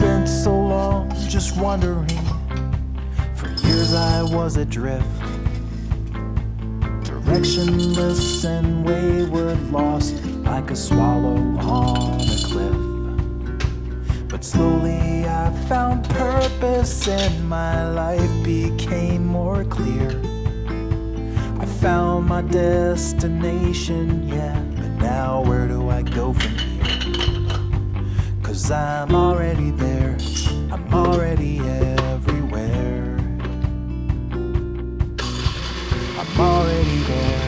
spent so long just wondering. For years I was adrift, directionless and wayward, lost like a swallow on a cliff. But slowly I found purpose and my life became more clear. I found my destination, yeah, but now where do I go from here? 'Cause I'm already there, I'm already everywhere. I'm already there,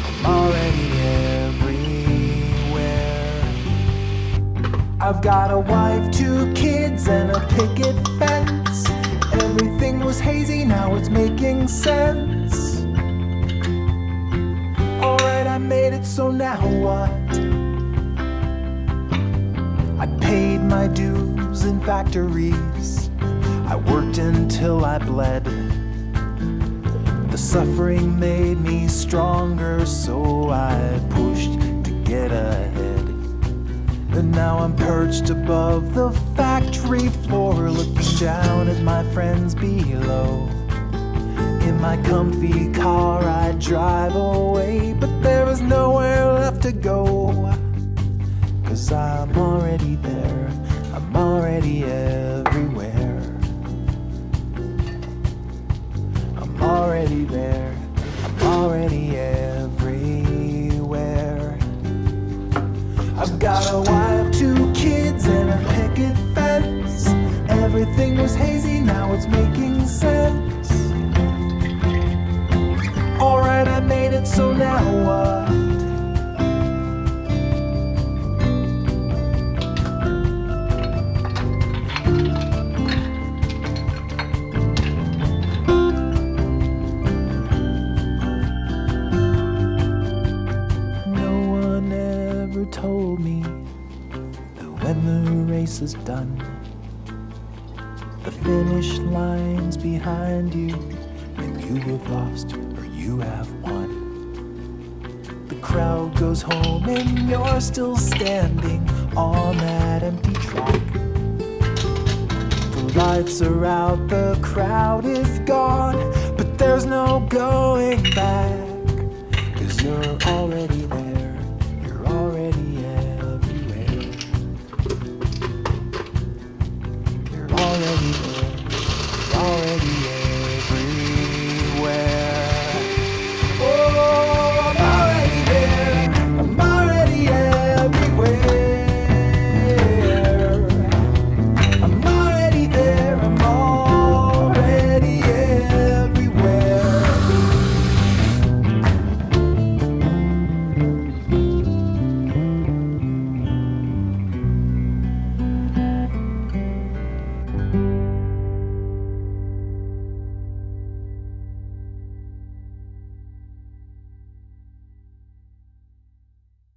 I'm already everywhere. I've got a wife, 2 kids, and a picket fence. Everything was hazy, now it's making sense. Alright, I made it, so now what? I paid my dues in factories. I worked until I bled. The suffering made me stronger, so I pushed to get ahead. And now I'm perched above the factory floor, looking down at my friends below. In my comfy car I drive away, but there is nowhere left to go. 'Cause I'm already there, I'm already everywhere. I'm already there, I'm already everywhere. I've got a wife, 2 kids, and a picket fence. Everything was hazy, now it's making sense. Alright, I made it, so now what? Told me that when the race is done, the finish line's behind you, and you have lost or you have won. The crowd goes home and you're still standing on that empty track. The lights are out, the crowd is gone, but there's no going back. 'Cause you're already there, you're already everywhere. You're already